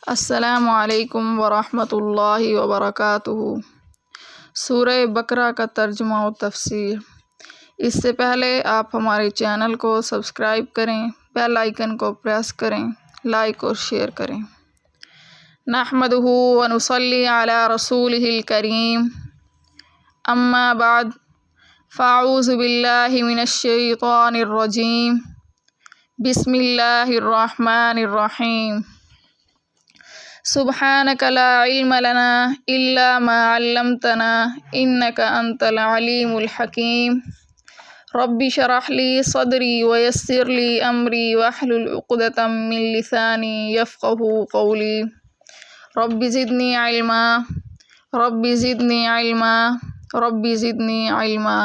السلام علیکم ورحمۃ اللہ وبرکاتہ۔ سورہ بقرہ کا ترجمہ و تفسیر۔ اس سے پہلے آپ ہمارے چینل کو سبسکرائب کریں، بیل آئیکن کو پریس کریں، لائک اور شیئر کریں۔ نحمدہ ونصلی علی رسولہ الکریم، اما بعد فاعوذ باللہ من الشیطان الرجیم، بسم اللہ الرحمن الرحیم۔ سبحانک لا علم لنا الا ما علمتنا انک انت العلیم الحکیم۔ رب اشرح لی صدری ویسر لی امری واحلل عقدۃ من لسانی یفقہوا قولی۔ رب زدنی علما رب زدنی علما رب زدنی علما۔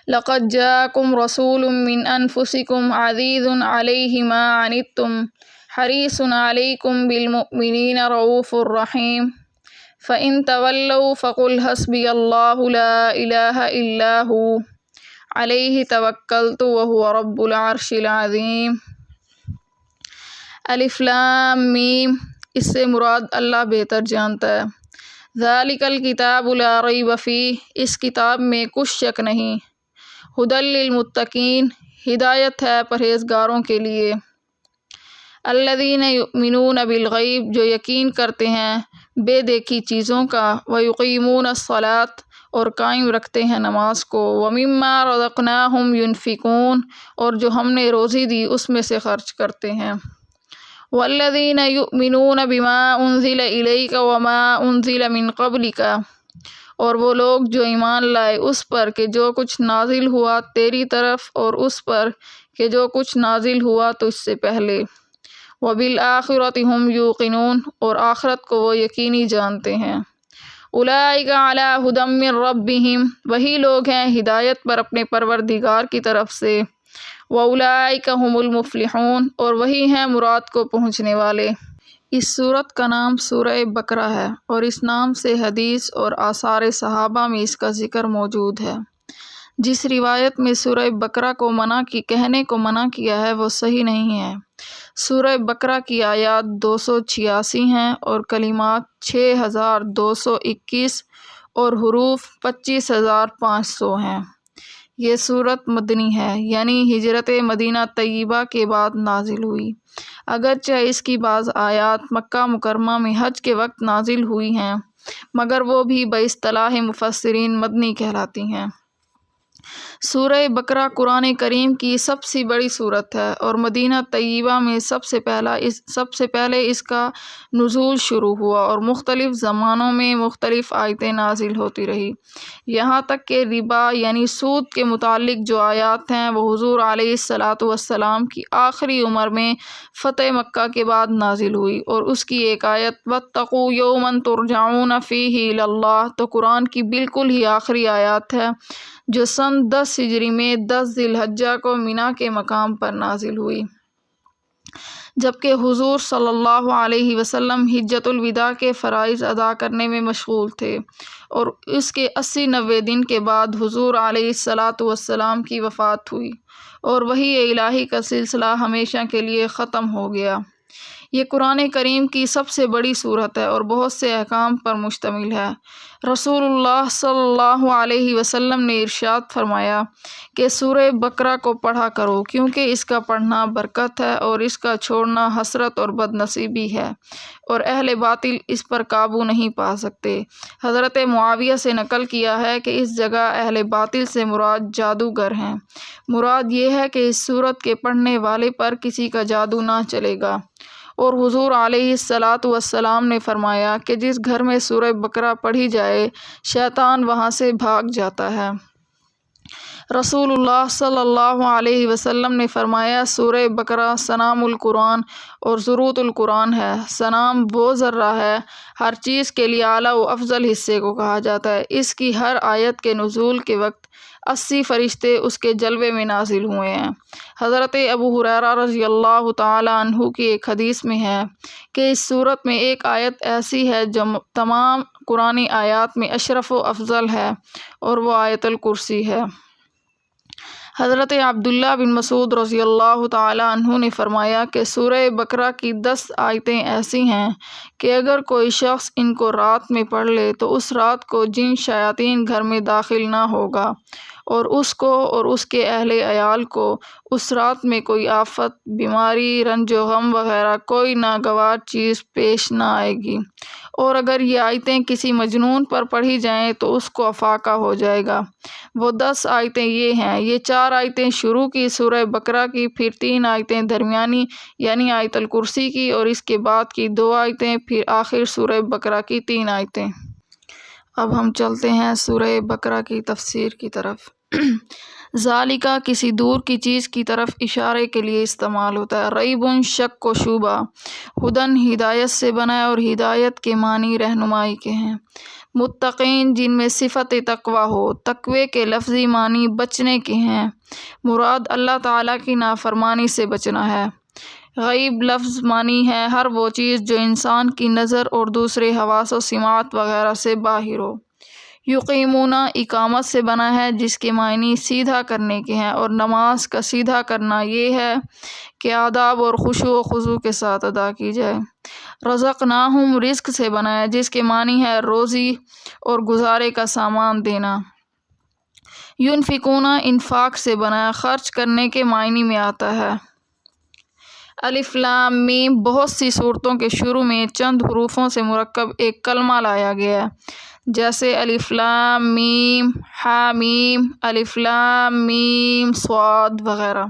لقد جاءکم رسول من انفسکم عزیز علیہ ما عنتم حریص علیکم بالمؤمنین رؤوف رحیم۔ فإن تولوا فقل حسبی اللہ لا الہ الا ہو علیہ توکلت وہو رب العرش العظیم۔ الف لام میم، اس سے مراد اللہ بہتر جانتا ہے۔ ذالک الکتاب لا ریب فیہ، اس کتاب میں کچھ شک نہیں۔ ھدی للمتقین، ہدایت ہے پرہیزگاروں کے لیے۔ الذین یؤمنون بالغیب، جو یقین کرتے ہیں بے دیکھی چیزوں کا۔ ویقیمون الصلاۃ، اور قائم رکھتے ہیں نماز کو۔ ومما رزقناہم ینفقون، اور جو ہم نے روزی دی اس میں سے خرچ کرتے ہیں۔ والذین یؤمنون بما انزل الیک وما انزل من قبلک، اور وہ لوگ جو ایمان لائے اس پر کہ جو کچھ نازل ہوا تیری طرف اور اس پر کہ جو کچھ نازل ہوا تجھ سے پہلے۔ وبالآخرۃ ھم یوقنون، اور آخرت کو وہ یقینی جانتے ہیں۔ اولئک علی ھدی من ربہم، وہی لوگ ہیں ہدایت پر اپنے پروردگار کی طرف سے۔ واولئک ھم المفلحون، اور وہی ہیں مراد کو پہنچنے والے۔ اس سورت کا نام سورہ بقرہ ہے، اور اس نام سے حدیث اور آثار صحابہ میں اس کا ذکر موجود ہے۔ جس روایت میں سورہ بقرہ کو کہنے کو منع کیا ہے وہ صحیح نہیں ہے۔ سورہ بقرہ کی آیات 286 ہیں اور کلمات 6221 اور حروف 25500 ہیں۔ یہ سورت مدنی ہے، یعنی ہجرت مدینہ طیبہ کے بعد نازل ہوئی، اگرچہ اس کی بعض آیات مکہ مکرمہ میں حج کے وقت نازل ہوئی ہیں، مگر وہ بھی باصطلاح مفسرین مدنی کہلاتی ہیں۔ سورہ بقرہ قرآن کریم کی سب سے بڑی سورت ہے اور مدینہ طیبہ میں سب سے پہلے اس کا نزول شروع ہوا اور مختلف زمانوں میں مختلف آیتیں نازل ہوتی رہی، یہاں تک کہ ربا یعنی سود کے متعلق جو آیات ہیں وہ حضور علیہ الصلاۃ والسلام کی آخری عمر میں فتح مکہ کے بعد نازل ہوئی، اور اس کی ایک آیت واتقوا یوما ترجعون فیہ الی اللہ تو قرآن کی بالکل ہی آخری آیات ہے، جو سن 10 ہجری میں 10 ذی الحجہ کو مینا کے مقام پر نازل ہوئی، جبکہ حضور صلی اللہ علیہ وسلم حجۃ الوداع کے فرائض ادا کرنے میں مشغول تھے، اور اس کے 80-90 دن کے بعد حضور علیہ الصلاۃ والسلام کی وفات ہوئی اور وحی الہی کا سلسلہ ہمیشہ کے لیے ختم ہو گیا۔ یہ قرآن کریم کی سب سے بڑی سورت ہے اور بہت سے احکام پر مشتمل ہے۔ رسول اللہ صلی اللہ علیہ وسلم نے ارشاد فرمایا کہ سورہ بقرہ کو پڑھا کرو، کیونکہ اس کا پڑھنا برکت ہے اور اس کا چھوڑنا حسرت اور بد نصیبی ہے، اور اہل باطل اس پر قابو نہیں پا سکتے۔ حضرت معاویہ سے نقل کیا ہے کہ اس جگہ اہل باطل سے مراد جادوگر ہیں۔ مراد یہ ہے کہ اس سورت کے پڑھنے والے پر کسی کا جادو نہ چلے گا، اور حضور علیہ الصلاۃ والسلام نے فرمایا کہ جس گھر میں سورہ بقرہ پڑھی جائے شیطان وہاں سے بھاگ جاتا ہے۔ رسول اللہ صلی اللہ علیہ وسلم نے فرمایا سورہ بقرہ سنام القرآن اور ذروۃ القرآن ہے۔ سنام وہ ذرہ ہے، ہر چیز کے لیے اعلیٰ و افضل حصے کو کہا جاتا ہے۔ اس کی ہر آیت کے نزول کے وقت 80 فرشتے اس کے جلوے میں نازل ہوئے ہیں۔ حضرت ابو ہریرہ رضی اللہ تعالی عنہ کی ایک حدیث میں ہے کہ اس سورت میں ایک آیت ایسی ہے جو تمام قرآنی آیات میں اشرف و افضل ہے، اور وہ آیت الکرسی ہے۔ حضرت عبداللہ بن مسعود رضی اللہ تعالیٰ عنہ نے فرمایا کہ سورہ بقرہ کی 10 آیتیں ایسی ہیں کہ اگر کوئی شخص ان کو رات میں پڑھ لے تو اس رات کو جن شیاطین گھر میں داخل نہ ہوگا اور اس کو اور اس کے اہل عیال کو اس رات میں کوئی آفت، بیماری، رنج و غم وغیرہ کوئی ناگوار چیز پیش نہ آئے گی، اور اگر یہ آیتیں کسی مجنون پر پڑھی جائیں تو اس کو افاقہ ہو جائے گا۔ وہ 10 آیتیں یہ ہیں، یہ 4 آیتیں شروع کی سورہ بقرہ کی، پھر 3 آیتیں درمیانی یعنی آیت الکرسی کی، اور اس کے بعد کی 2 آیتیں، پھر آخر سورہ بقرہ کی 3 آیتیں۔ اب ہم چلتے ہیں سورہ بقرہ کی تفسیر کی طرف۔ ذالکہ کسی دور کی چیز کی طرف اشارے کے لیے استعمال ہوتا ہے۔ ریبٌ شک و شبہ، ہدن ہدایت سے بنا ہے اور ہدایت کے معنی رہنمائی کے ہیں۔ متقین جن میں صفت تقوی ہو، تقوی کے لفظی معنی بچنے کے ہیں، مراد اللہ تعالیٰ کی نافرمانی سے بچنا ہے۔ غیب لفظ معنی ہے ہر وہ چیز جو انسان کی نظر اور دوسرے حواس و سماعت وغیرہ سے باہر ہو۔ یقیمون اقامت سے بنا ہے جس کے معنی سیدھا کرنے کے ہیں، اور نماز کا سیدھا کرنا یہ ہے کہ آداب اور خشوع و خضوع کے ساتھ ادا کی جائے۔ رزقناہم رزق سے بنا ہے جس کے معنی ہے روزی اور گزارے کا سامان دینا۔ ینفقون انفاق سے بنا ہے خرچ کرنے کے معنی میں آتا ہے۔ الف لام میم بہت سی صورتوں کے شروع میں چند حروفوں سے مرکب ایک کلمہ لایا گیا ہے، جیسے الف لام میم حامیم، الف لام میم صاد وغیرہ۔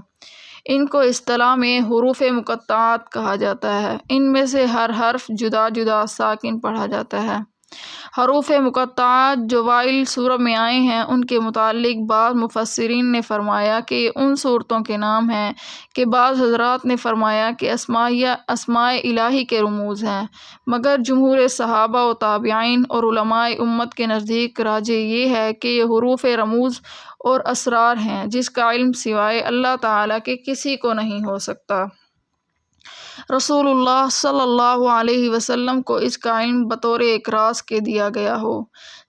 ان کو اصطلاح میں حروف مقطعات کہا جاتا ہے۔ ان میں سے ہر حرف جدا جدا ساکن پڑھا جاتا ہے۔ حروف مقطعات جو وائل سورہ میں آئے ہیں ان کے متعلق بعض مفسرین نے فرمایا کہ یہ ان صورتوں کے نام ہیں کہ بعض حضرات نے فرمایا کہ اسماء الہی کے رموز ہیں، مگر جمہور صحابہ و تابعین اور علماء امت کے نزدیک راجح یہ ہے کہ یہ حروف رموز اور اسرار ہیں جس کا علم سوائے اللہ تعالیٰ کے کسی کو نہیں ہو سکتا۔ رسول اللہ صلی اللہ علیہ وسلم کو اس کا علم بطور ایک راز کے دیا گیا ہو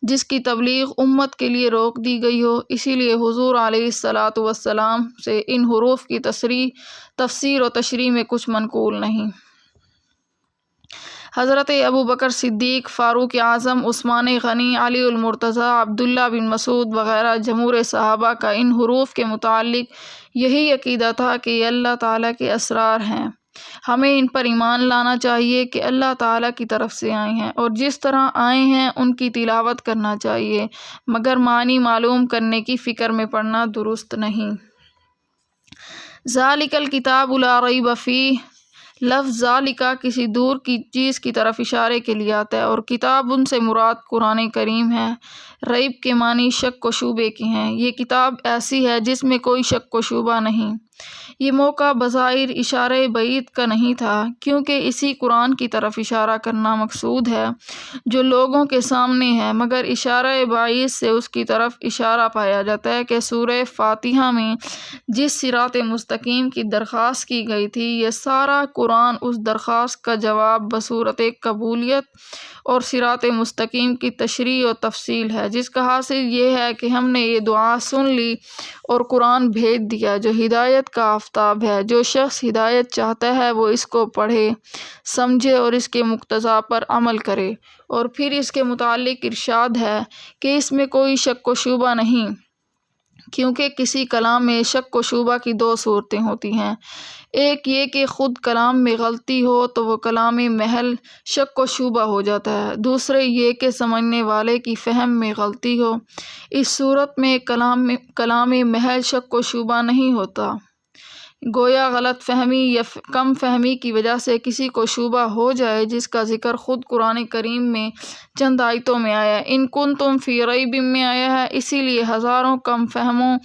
جس کی تبلیغ امت کے لیے روک دی گئی ہو، اسی لیے حضور علیہ الصلاۃ والسلام سے ان حروف کی تفسیر و تشریح میں کچھ منقول نہیں۔ حضرت ابوبکر صدیق، فاروق اعظم، عثمان غنی، علی المرتضیٰ، عبداللہ بن مسعود وغیرہ جمہور صحابہ کا ان حروف کے متعلق یہی عقیدہ تھا کہ یہ اللہ تعالیٰ کے اسرار ہیں۔ ہمیں ان پر ایمان لانا چاہیے کہ اللہ تعالیٰ کی طرف سے آئے ہیں، اور جس طرح آئے ہیں ان کی تلاوت کرنا چاہیے، مگر معنی معلوم کرنے کی فکر میں پڑنا درست نہیں۔ ذالک الکتاب لا ریب فیہ، لفظ ذالکہ کسی دور کی چیز کی طرف اشارے کے لیے آتا ہے، اور کتاب ان سے مراد قرآن کریم ہے۔ ریب کے معنی شک و شبے کے ہیں۔ یہ کتاب ایسی ہے جس میں کوئی شک و شبہ نہیں۔ یہ موقع بظاہر اشارہ بعید کا نہیں تھا، کیونکہ اسی قرآن کی طرف اشارہ کرنا مقصود ہے جو لوگوں کے سامنے ہے، مگر اشارہ بعید سے اس کی طرف اشارہ پایا جاتا ہے کہ سورہ فاتحہ میں جس صراط مستقیم کی درخواست کی گئی تھی، یہ سارا قرآن اس درخواست کا جواب بصورت قبولیت اور صراط مستقیم کی تشریح و تفصیل ہے، جس کا حاصل یہ ہے کہ ہم نے یہ دعا سن لی اور قرآن بھیج دیا جو ہدایت کا آفتاب ہے۔ جو شخص ہدایت چاہتا ہے وہ اس کو پڑھے، سمجھے اور اس کے مقتضا پر عمل کرے۔ اور پھر اس کے متعلق ارشاد ہے کہ اس میں کوئی شک و شبہ نہیں، کیونکہ کسی کلام میں شک و شبہ کی 2 صورتیں ہوتی ہیں۔ ایک یہ کہ خود کلام میں غلطی ہو تو وہ کلام محض شک و شبہ ہو جاتا ہے، دوسرے یہ کہ سمجھنے والے کی فہم میں غلطی ہو، اس صورت میں کلام محض شک و شبہ نہیں ہوتا۔ گویا غلط فہمی یا کم فہمی کی وجہ سے کسی کو شبہ ہو جائے، جس کا ذکر خود قرآن کریم میں چند آیتوں میں آیا ہے۔ ان کنتم فی ریب میں آیا ہے، اسی لیے ہزاروں کم فہموں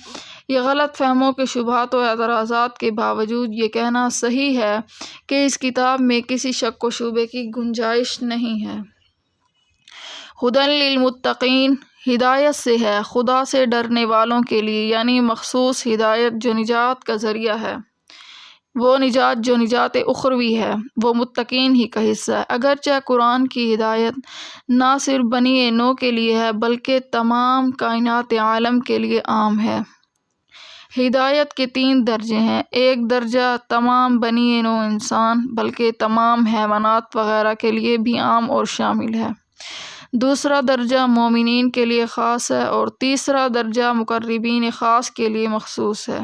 یا غلط فہموں کے شبہات و اعتراضات کے باوجود یہ کہنا صحیح ہے کہ اس کتاب میں کسی شک و شبے کی گنجائش نہیں ہے۔ ھدی للمتقین، ہدایت سے ہے خدا سے ڈرنے والوں کے لیے، یعنی مخصوص ہدایت جو نجات کا ذریعہ ہے۔ وہ نجات جو نجات اخروی ہے وہ متقین ہی کا حصہ ہے۔ اگرچہ قرآن کی ہدایت نہ صرف بنی نوح کے لیے ہے بلکہ تمام کائنات عالم کے لیے عام ہے۔ ہدایت کے 3 درجے ہیں۔ ایک درجہ تمام بنی نوع انسان بلکہ تمام حیوانات وغیرہ کے لیے بھی عام اور شامل ہے۔ دوسرا درجہ مومنین کے لیے خاص ہے اور تیسرا درجہ مقربین خاص کے لیے مخصوص ہے۔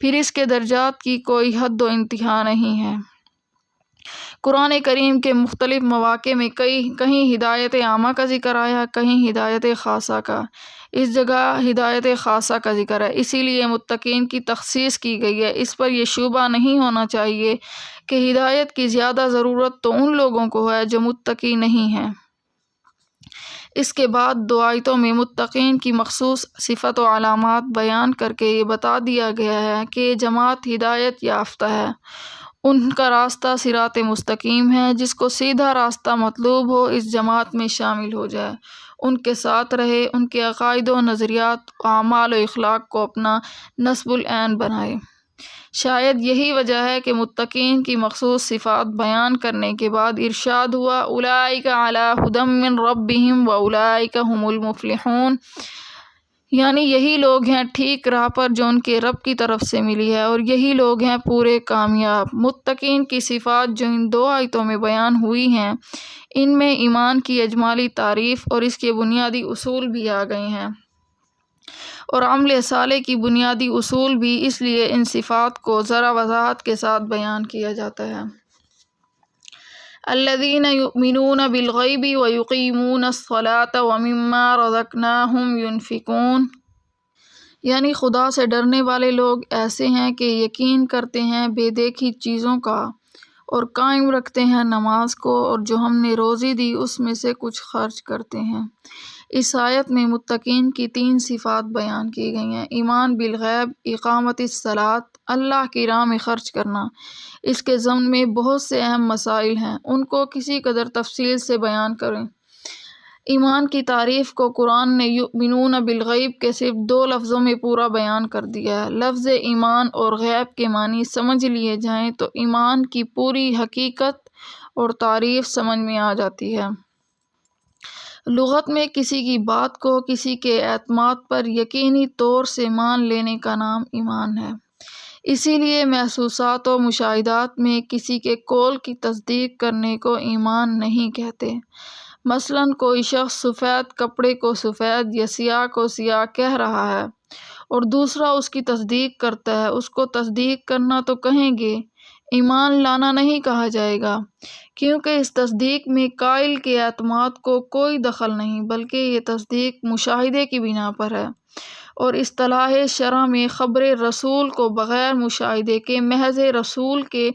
پھر اس کے درجات کی کوئی حد و انتہا نہیں ہے۔ قرآن کریم کے مختلف مواقع میں کہیں ہدایت عامہ کا ذکر آیا، کہیں ہدایت خاصہ کا۔ اس جگہ ہدایت خاصہ کا ذکر ہے، اسی لیے متقین کی تخصیص کی گئی ہے۔ اس پر یہ شبہ نہیں ہونا چاہیے کہ ہدایت کی زیادہ ضرورت تو ان لوگوں کو ہے جو متقی نہیں ہیں۔ اس کے بعد 2 آیتوں میں متقین کی مخصوص صفت و علامات بیان کر کے یہ بتا دیا گیا ہے کہ یہ جماعت ہدایت یافتہ ہے، ان کا راستہ صراط مستقیم ہے۔ جس کو سیدھا راستہ مطلوب ہو اس جماعت میں شامل ہو جائے، ان کے ساتھ رہے، ان کے عقائد و نظریات، اعمال و اخلاق کو اپنا نصب العین بنائے۔ شاید یہی وجہ ہے کہ متقین کی مخصوص صفات بیان کرنے کے بعد ارشاد ہوا اولئک علی ھدی من ربہم واولئک ھم المفلحون، یعنی یہی لوگ ہیں ٹھیک راہ پر جو ان کے رب کی طرف سے ملی ہے، اور یہی لوگ ہیں پورے کامیاب۔ متقین کی صفات جو ان 2 آیتوں میں بیان ہوئی ہیں، ان میں ایمان کی اجمالی تعریف اور اس کے بنیادی اصول بھی آ گئے ہیں، اور عمل صالح کی بنیادی اصول بھی، اس لیے ان صفات کو ذرا وضاحت کے ساتھ بیان کیا جاتا ہے۔ الذین یؤمنون بالغیب ویقیمون الصلاۃ ومما رزقناہم ینفقون، یعنی خدا سے ڈرنے والے لوگ ایسے ہیں کہ یقین کرتے ہیں بے دیکھی چیزوں کا اور قائم رکھتے ہیں نماز کو، اور جو ہم نے روزی دی اس میں سے کچھ خرچ کرتے ہیں۔ اس آیت میں متقین کی 3 صفات بیان کی گئی ہیں: ایمان بالغیب، اقامت الصلاۃ، اللہ کی راہ میں خرچ کرنا۔ اس کے ضمن میں بہت سے اہم مسائل ہیں، ان کو کسی قدر تفصیل سے بیان کریں۔ ایمان کی تعریف کو قرآن نے یؤمنون بالغیب کے صرف 2 لفظوں میں پورا بیان کر دیا ہے۔ لفظ ایمان اور غیب کے معنی سمجھ لیے جائیں تو ایمان کی پوری حقیقت اور تعریف سمجھ میں آ جاتی ہے۔ لغت میں کسی کی بات کو کسی کے اعتماد پر یقینی طور سے مان لینے کا نام ایمان ہے۔ اسی لیے محسوسات و مشاہدات میں کسی کے قول کی تصدیق کرنے کو ایمان نہیں کہتے۔ مثلاً کوئی شخص سفید کپڑے کو سفید یا سیاہ کو سیاہ کہہ رہا ہے اور دوسرا اس کی تصدیق کرتا ہے، اس کو تصدیق کرنا تو کہیں گے، ایمان لانا نہیں کہا جائے گا، کیونکہ اس تصدیق میں قائل کے اعتماد کو کوئی دخل نہیں، بلکہ یہ تصدیق مشاہدے کی بنا پر ہے، اور اصطلاح شرع میں خبر رسول کو بغیر مشاہدے کے محض رسول کے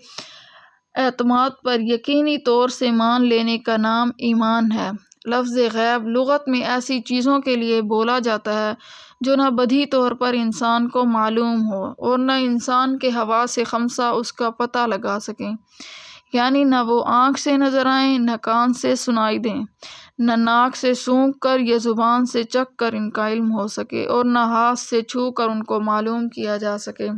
اعتماد پر یقینی طور سے مان لینے کا نام ایمان ہے۔ لفظ غیب لغت میں ایسی چیزوں کے لیے بولا جاتا ہے جو نہ بدیہی طور پر انسان کو معلوم ہو اور نہ انسان کے حواس خمسہ اس کا پتہ لگا سکیں، یعنی نہ وہ آنکھ سے نظر آئیں، نہ کان سے سنائی دیں، نہ ناک سے سونگھ کر یا زبان سے چکھ کر ان کا علم ہو سکے، اور نہ ہاتھ سے چھو کر ان کو معلوم کیا جا سکے۔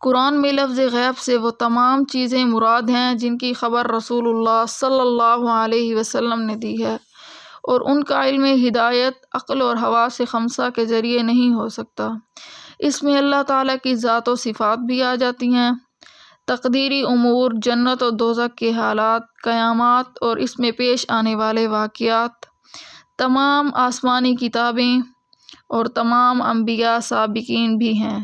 قرآن میں لفظ غیب سے وہ تمام چیزیں مراد ہیں جن کی خبر رسول اللہ صلی اللہ علیہ وسلم نے دی ہے، اور ان کا علم ہدایت عقل اور حواس خمسہ کے ذریعے نہیں ہو سکتا۔ اس میں اللہ تعالیٰ کی ذات و صفات بھی آ جاتی ہیں، تقدیری امور، جنت و دوزخ کے حالات، قیامات اور اس میں پیش آنے والے واقعات، تمام آسمانی کتابیں اور تمام انبیاء سابقین بھی ہیں،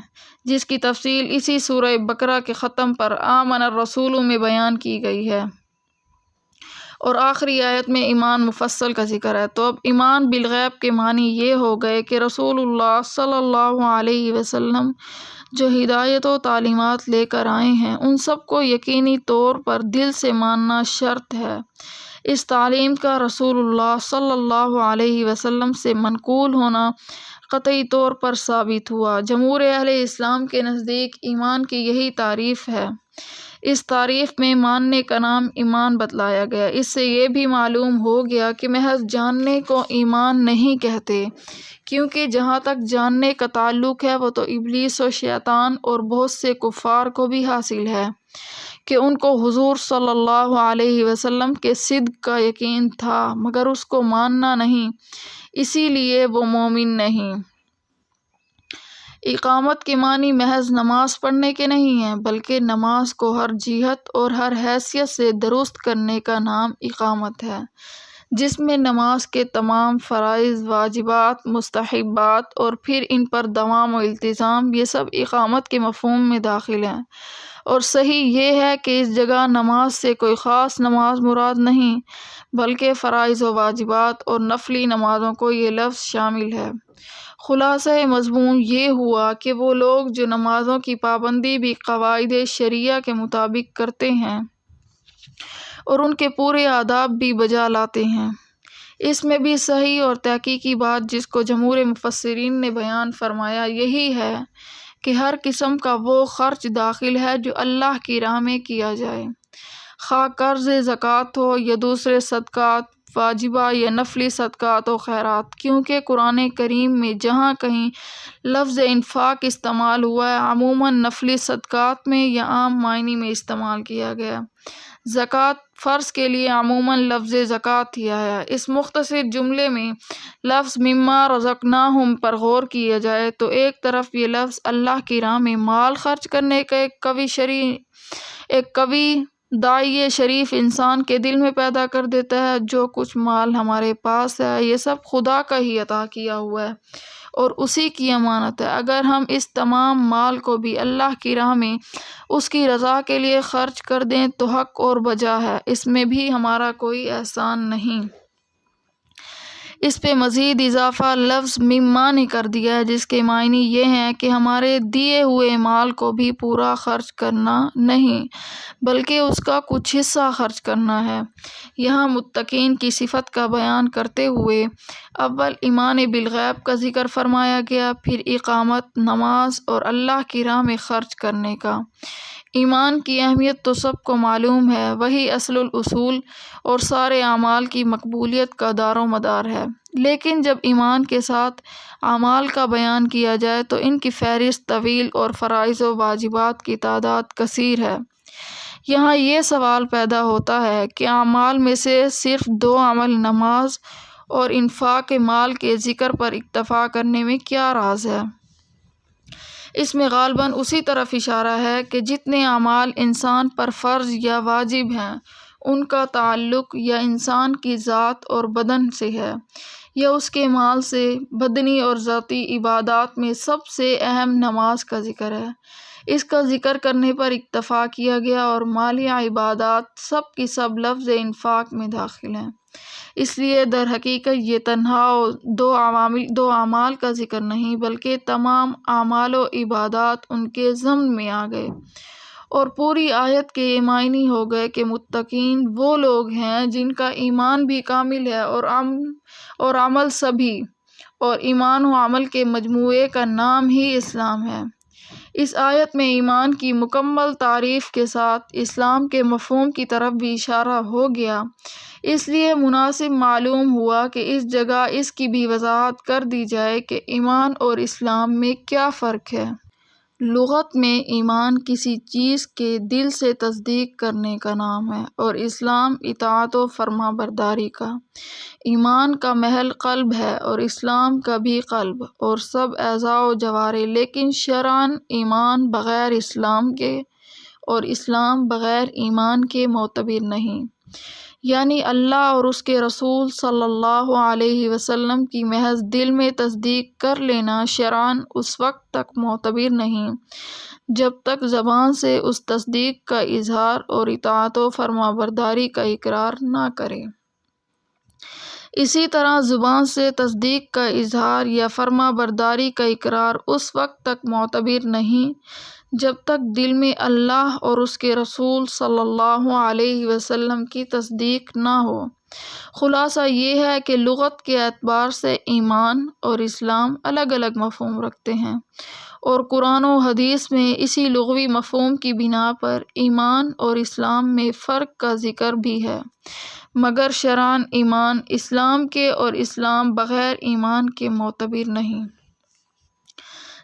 جس کی تفصیل اسی سورہ بقرہ کے ختم پر آمن الرسول میں بیان کی گئی ہے، اور آخری آیت میں ایمان مفصل کا ذکر ہے۔ تو اب ایمان بالغیب کے معنی یہ ہو گئے کہ رسول اللہ صلی اللہ علیہ وسلم جو ہدایت و تعلیمات لے کر آئے ہیں ان سب کو یقینی طور پر دل سے ماننا شرط ہے۔ اس تعلیم کا رسول اللہ صلی اللہ علیہ وسلم سے منقول ہونا قطعی طور پر ثابت ہوا۔ جمہور اہل اسلام کے نزدیک ایمان کی یہی تعریف ہے۔ اس تعریف میں ماننے کا نام ایمان بتلایا گیا۔ اس سے یہ بھی معلوم ہو گیا کہ محض جاننے کو ایمان نہیں کہتے، کیونکہ جہاں تک جاننے کا تعلق ہے وہ تو ابلیس و شیطان اور بہت سے کفار کو بھی حاصل ہے کہ ان کو حضور صلی اللہ علیہ وسلم کے صدق کا یقین تھا مگر اس کو ماننا نہیں، اسی لیے وہ مومن نہیں۔ اقامت کے معنی محض نماز پڑھنے کے نہیں ہیں، بلکہ نماز کو ہر جہت اور ہر حیثیت سے درست کرنے کا نام اقامت ہے، جس میں نماز کے تمام فرائض، واجبات، مستحبات اور پھر ان پر دوام و التزام، یہ سب اقامت کے مفہوم میں داخل ہیں۔ اور صحیح یہ ہے کہ اس جگہ نماز سے کوئی خاص نماز مراد نہیں، بلکہ فرائض و واجبات اور نفلی نمازوں کو یہ لفظ شامل ہے۔ خلاصہ مضمون یہ ہوا کہ وہ لوگ جو نمازوں کی پابندی بھی قواعد شرعیہ کے مطابق کرتے ہیں اور ان کے پورے آداب بھی بجا لاتے ہیں، اس میں بھی صحیح اور تحقیقی بات جس کو جمہور مفسرین نے بیان فرمایا یہی ہے کہ ہر قسم کا وہ خرچ داخل ہے جو اللہ کی راہ میں کیا جائے، خواہ قرض زکوٰۃ ہو یا دوسرے صدقات واجبہ یا نفلی صدقات و خیرات، کیونکہ قرآن کریم میں جہاں کہیں لفظ انفاق استعمال ہوا ہے عموماً نفلی صدقات میں یا عام معنی میں استعمال کیا گیا۔ زکوٰۃ فرض کے لیے عموماً لفظ زکوٰۃ ہی آیا۔ اس مختصر جملے میں لفظ مما رزقناہم پر غور کیا جائے تو ایک طرف یہ لفظ اللہ کی راہ میں مال خرچ کرنے کا ایک قوی داعیے شریف انسان کے دل میں پیدا کر دیتا ہے، جو کچھ مال ہمارے پاس ہے یہ سب خدا کا ہی عطا کیا ہوا ہے اور اسی کی امانت ہے، اگر ہم اس تمام مال کو بھی اللہ کی راہ میں اس کی رضا کے لیے خرچ کر دیں تو حق اور بجا ہے، اس میں بھی ہمارا کوئی احسان نہیں۔ اس پہ مزید اضافہ لفظ مما نے کر دیا ہے جس کے معنی یہ ہیں کہ ہمارے دیے ہوئے مال کو بھی پورا خرچ کرنا نہیں بلکہ اس کا کچھ حصہ خرچ کرنا ہے۔ یہاں متقین کی صفت کا بیان کرتے ہوئے اول ایمان بالغیب کا ذکر فرمایا گیا، پھر اقامت نماز اور اللہ کی راہ میں خرچ کرنے کا۔ ایمان کی اہمیت تو سب کو معلوم ہے، وہی اصل الاصول اور سارے اعمال کی مقبولیت کا دار و مدار ہے، لیکن جب ایمان کے ساتھ اعمال کا بیان کیا جائے تو ان کی فہرست طویل اور فرائض و واجبات کی تعداد کثیر ہے۔ یہاں یہ سوال پیدا ہوتا ہے کہ اعمال میں سے صرف 2 عمل نماز اور انفاق مال کے ذکر پر اکتفا کرنے میں کیا راز ہے؟ اس میں غالباً اسی طرف اشارہ ہے کہ جتنے اعمال انسان پر فرض یا واجب ہیں ان کا تعلق یا انسان کی ذات اور بدن سے ہے یا اس کے مال سے۔ بدنی اور ذاتی عبادات میں سب سے اہم نماز کا ذکر ہے، اس کا ذکر کرنے پر اکتفا کیا گیا، اور مالی عبادات سب کی سب لفظ انفاق میں داخل ہیں، اس لیے در حقیقت یہ تنہا 2 اعمال کا ذکر نہیں بلکہ تمام اعمال و عبادات ان کے ضمن میں آ گئے، اور پوری آیت کے یہ معنی ہو گئے کہ متقین وہ لوگ ہیں جن کا ایمان بھی کامل ہے اور عمل سبھی، اور ایمان و عمل کے مجموعے کا نام ہی اسلام ہے۔ اس آیت میں ایمان کی مکمل تعریف کے ساتھ اسلام کے مفہوم کی طرف بھی اشارہ ہو گیا، اس لیے مناسب معلوم ہوا کہ اس جگہ اس کی بھی وضاحت کر دی جائے کہ ایمان اور اسلام میں کیا فرق ہے۔ لغت میں ایمان کسی چیز کے دل سے تصدیق کرنے کا نام ہے اور اسلام اطاعت و فرما برداری کا۔ ایمان کا محل قلب ہے اور اسلام کا بھی قلب اور سب اعضاء و جوارح، لیکن شرعاً ایمان بغیر اسلام کے اور اسلام بغیر ایمان کے معتبر نہیں، یعنی اللہ اور اس کے رسول صلی اللہ علیہ وسلم کی محض دل میں تصدیق کر لینا شرعاً اس وقت تک معتبر نہیں جب تک زبان سے اس تصدیق کا اظہار اور اطاعت و فرما برداری کا اقرار نہ کرے۔ اسی طرح زبان سے تصدیق کا اظہار یا فرما برداری کا اقرار اس وقت تک معتبر نہیں جب تک دل میں اللہ اور اس کے رسول صلی اللہ علیہ وسلم کی تصدیق نہ ہو۔ خلاصہ یہ ہے کہ لغت کے اعتبار سے ایمان اور اسلام الگ الگ مفہوم رکھتے ہیں، اور قرآن و حدیث میں اسی لغوی مفہوم کی بنا پر ایمان اور اسلام میں فرق کا ذکر بھی ہے، مگر شرعاً ایمان اسلام کے اور اسلام بغیر ایمان کے معتبر نہیں۔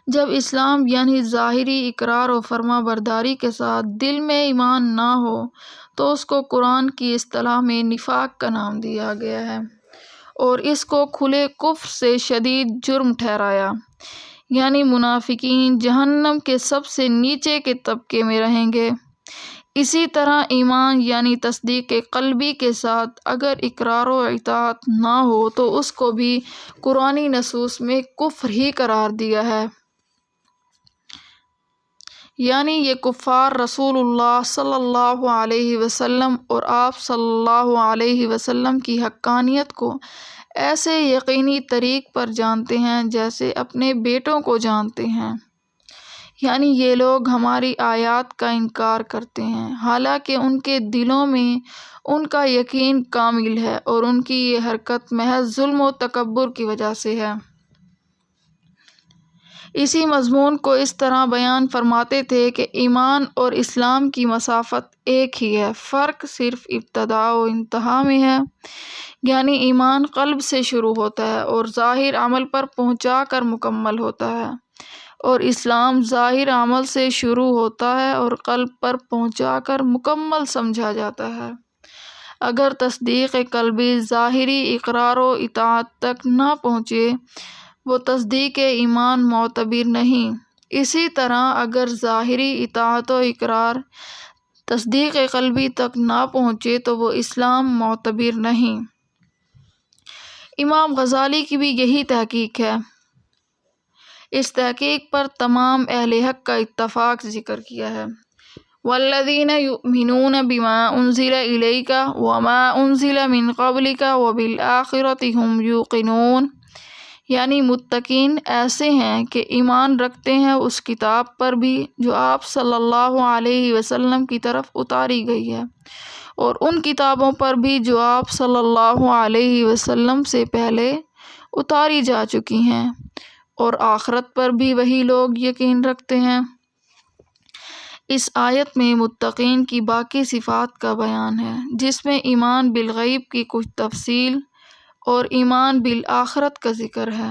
جب اسلام یعنی ظاہری اقرار و فرما برداری کے ساتھ دل میں ایمان نہ ہو تو اس کو قرآن کی اصطلاح میں نفاق کا نام دیا گیا ہے اور اس کو کھلے کفر سے شدید جرم ٹھہرایا۔ یعنی منافقین جہنم کے سب سے نیچے کے طبقے میں رہیں گے۔ اسی طرح ایمان یعنی تصدیق قلبی کے ساتھ اگر اقرار و اطاعت نہ ہو تو اس کو بھی قرآنی نصوص میں کفر ہی قرار دیا ہے۔ یعنی یہ کفار رسول اللہ صلی اللہ علیہ وسلم اور آپ صلی اللہ علیہ وسلم کی حقانیت کو ایسے یقینی طریق پر جانتے ہیں جیسے اپنے بیٹوں کو جانتے ہیں۔ یعنی یہ لوگ ہماری آیات کا انکار کرتے ہیں حالانکہ ان کے دلوں میں ان کا یقین کامل ہے اور ان کی یہ حرکت محض ظلم و تکبر کی وجہ سے ہے۔ اسی مضمون کو اس طرح بیان فرماتے تھے کہ ایمان اور اسلام کی مسافت ایک ہی ہے، فرق صرف ابتدا و انتہا میں ہے۔ یعنی ایمان قلب سے شروع ہوتا ہے اور ظاہر عمل پر پہنچا کر مکمل ہوتا ہے، اور اسلام ظاہر عمل سے شروع ہوتا ہے اور قلب پر پہنچا کر مکمل سمجھا جاتا ہے۔ اگر تصدیق قلبی ظاہری اقرار و اطاعت تک نہ پہنچے وہ تصدیق ایمان معتبر نہیں۔ اسی طرح اگر ظاہری اطاعت و اقرار تصدیق قلبی تک نہ پہنچے تو وہ اسلام معتبر نہیں۔ امام غزالی کی بھی یہی تحقیق ہے۔ اس تحقیق پر تمام اہل حق کا اتفاق ذکر کیا ہے۔ والذین یؤمنون بما انزل الیک وما انزل من قبلک وبالآخرۃ ھم یوقنون، یعنی متقین ایسے ہیں کہ ایمان رکھتے ہیں اس کتاب پر بھی جو آپ صلی اللہ علیہ وسلم کی طرف اتاری گئی ہے، اور ان کتابوں پر بھی جو آپ صلی اللہ علیہ وسلم سے پہلے اتاری جا چکی ہیں، اور آخرت پر بھی وہی لوگ یقین رکھتے ہیں۔ اس آیت میں متقین کی باقی صفات کا بیان ہے جس میں ایمان بالغیب کی کچھ تفصیل اور ایمان بالآخرت کا ذکر ہے۔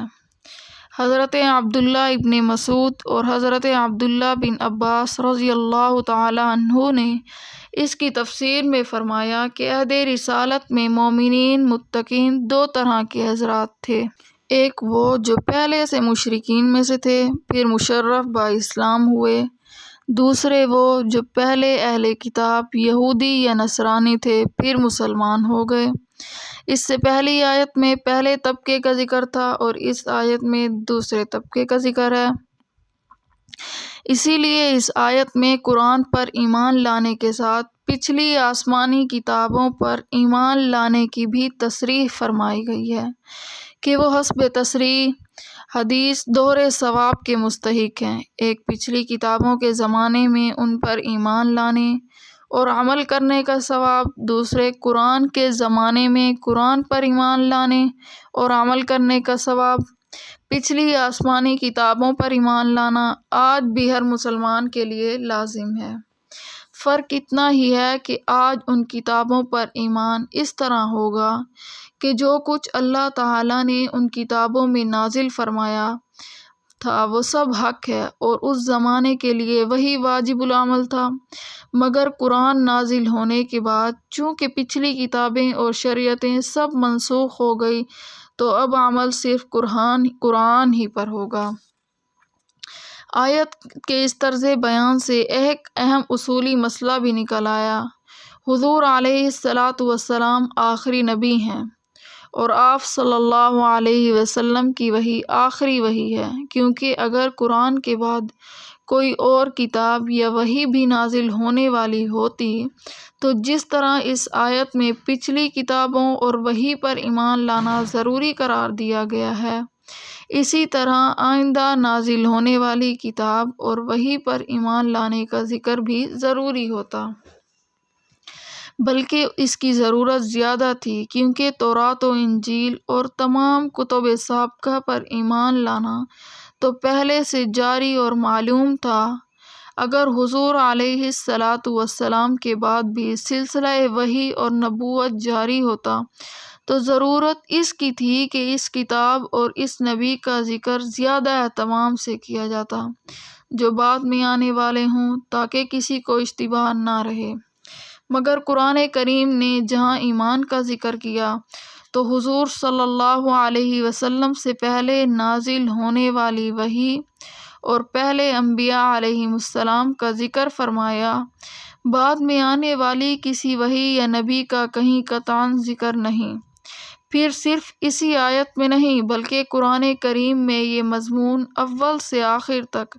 حضرت عبداللہ ابن مسعود اور حضرت عبداللہ بن عباس رضی اللہ تعالی عنہ نے اس کی تفسیر میں فرمایا کہ عہد رسالت میں مومنین متقین دو طرح کے حضرات تھے، ایک وہ جو پہلے سے مشرکین میں سے تھے پھر مشرف با اسلام ہوئے، دوسرے وہ جو پہلے اہل کتاب یہودی یا نصرانی تھے پھر مسلمان ہو گئے۔ اس سے پہلی آیت میں پہلے طبقے کا ذکر تھا اور اس آیت میں دوسرے طبقے کا ذکر ہے۔ اسی لیے اس آیت میں قرآن پر ایمان لانے کے ساتھ پچھلی آسمانی کتابوں پر ایمان لانے کی بھی تصریح فرمائی گئی ہے کہ وہ حسب تصریح حدیث دوہرے ثواب کے مستحق ہیں، ایک پچھلی کتابوں کے زمانے میں ان پر ایمان لانے اور عمل کرنے کا ثواب، دوسرے قرآن کے زمانے میں قرآن پر ایمان لانے اور عمل کرنے کا ثواب۔ پچھلی آسمانی کتابوں پر ایمان لانا آج بھی ہر مسلمان کے لیے لازم ہے، فرق اتنا ہی ہے کہ آج ان کتابوں پر ایمان اس طرح ہوگا کہ جو کچھ اللہ تعالیٰ نے ان کتابوں میں نازل فرمایا تھا وہ سب حق ہے اور اس زمانے کے لیے وہی واجب العمل تھا، مگر قرآن نازل ہونے کے بعد چونکہ پچھلی کتابیں اور شریعتیں سب منسوخ ہو گئی تو اب عمل صرف قرآن ہی پر ہوگا۔ آیت کے اس طرز بیان سے ایک اہم اصولی مسئلہ بھی نکل آیا۔ حضور علیہ الصلاۃ والسلام آخری نبی ہیں اور آپ صلی اللہ علیہ وسلم کی وحی آخری وحی ہے، کیونکہ اگر قرآن کے بعد کوئی اور کتاب یا وحی بھی نازل ہونے والی ہوتی تو جس طرح اس آیت میں پچھلی کتابوں اور وحی پر ایمان لانا ضروری قرار دیا گیا ہے، اسی طرح آئندہ نازل ہونے والی کتاب اور وحی پر ایمان لانے کا ذکر بھی ضروری ہوتا، بلکہ اس کی ضرورت زیادہ تھی، کیونکہ تورات و انجیل اور تمام کتب سابقہ پر ایمان لانا تو پہلے سے جاری اور معلوم تھا۔ اگر حضور علیہ الصلاۃ والسلام کے بعد بھی سلسلہ وحی اور نبوت جاری ہوتا تو ضرورت اس کی تھی کہ اس کتاب اور اس نبی کا ذکر زیادہ اہتمام سے کیا جاتا جو بعد میں آنے والے ہوں، تاکہ کسی کو اشتباہ نہ رہے۔ مگر قرآن کریم نے جہاں ایمان کا ذکر کیا تو حضور صلی اللہ علیہ وسلم سے پہلے نازل ہونے والی وحی اور پہلے انبیاء علیہم السلام کا ذکر فرمایا، بعد میں آنے والی کسی وحی یا نبی کا کہیں قطعاً ذکر نہیں۔ پھر صرف اسی آیت میں نہیں بلکہ قرآن کریم میں یہ مضمون اول سے آخر تک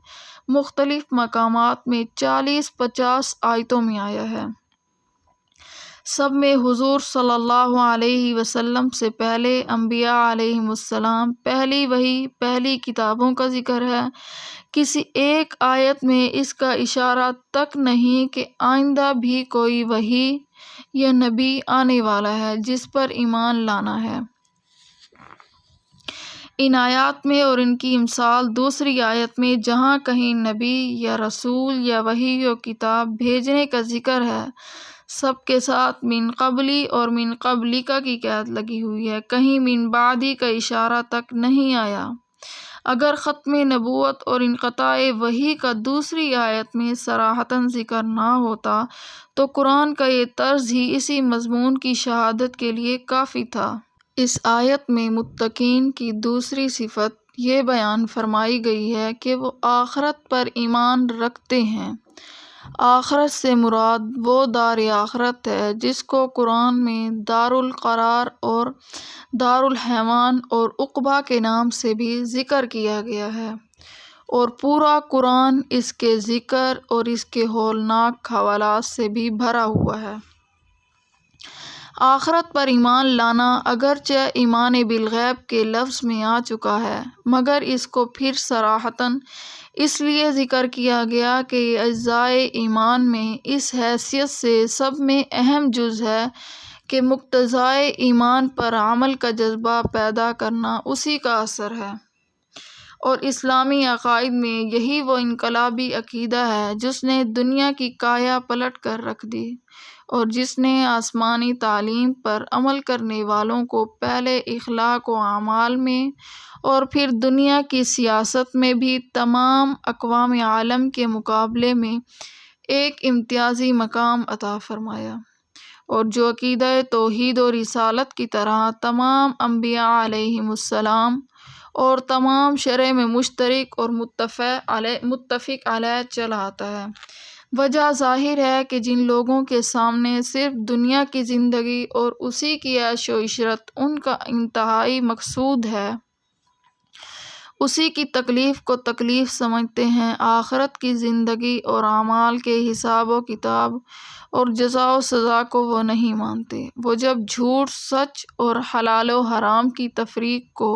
مختلف مقامات میں 40-50 آیتوں میں آیا ہے۔ سب میں حضور صلی اللہ علیہ وسلم سے پہلے انبیاء علیہم السلام، پہلی وحی، پہلی کتابوں کا ذکر ہے۔ کسی ایک آیت میں اس کا اشارہ تک نہیں کہ آئندہ بھی کوئی وحی یا نبی آنے والا ہے جس پر ایمان لانا ہے۔ ان آیات میں اور ان کی مثال دوسری آیت میں جہاں کہیں نبی یا رسول یا وحی و کتاب بھیجنے کا ذکر ہے، سب کے ساتھ من قبلی اور من قبلک کی قید لگی ہوئی ہے، کہیں من بعدی کا اشارہ تک نہیں آیا۔ اگر ختم نبوت اور انقطاع وحی کا دوسری آیت میں صراحتاً ذکر نہ ہوتا تو قرآن کا یہ طرز ہی اسی مضمون کی شہادت کے لیے کافی تھا۔ اس آیت میں متقین کی دوسری صفت یہ بیان فرمائی گئی ہے کہ وہ آخرت پر ایمان رکھتے ہیں۔ آخرت سے مراد وہ دار آخرت ہے جس کو قرآن میں دار القرار اور دار الحیوان اور عقبہ کے نام سے بھی ذکر کیا گیا ہے، اور پورا قرآن اس کے ذکر اور اس کے ہولناک حوالات سے بھی بھرا ہوا ہے۔ آخرت پر ایمان لانا اگرچہ ایمان بالغیب کے لفظ میں آ چکا ہے، مگر اس کو پھر صراحتاً اس لیے ذکر کیا گیا کہ یہ اجزائے ایمان میں اس حیثیت سے سب میں اہم جز ہے کہ مقتضائے ایمان پر عمل کا جذبہ پیدا کرنا اسی کا اثر ہے، اور اسلامی عقائد میں یہی وہ انقلابی عقیدہ ہے جس نے دنیا کی کایا پلٹ کر رکھ دی، اور جس نے آسمانی تعلیم پر عمل کرنے والوں کو پہلے اخلاق و اعمال میں اور پھر دنیا کی سیاست میں بھی تمام اقوام عالم کے مقابلے میں ایک امتیازی مقام عطا فرمایا، اور جو عقیدہ توحید و رسالت کی طرح تمام انبیاء علیہم السلام اور تمام شرع میں مشترک اور متفق علیہ چلا آتا ہے۔ وجہ ظاہر ہے کہ جن لوگوں کے سامنے صرف دنیا کی زندگی اور اسی کی عیش و عشرت ان کا انتہائی مقصود ہے، اسی کی تکلیف کو تکلیف سمجھتے ہیں، آخرت کی زندگی اور اعمال کے حساب و کتاب اور جزا و سزا کو وہ نہیں مانتے، وہ جب جھوٹ سچ اور حلال و حرام کی تفریق کو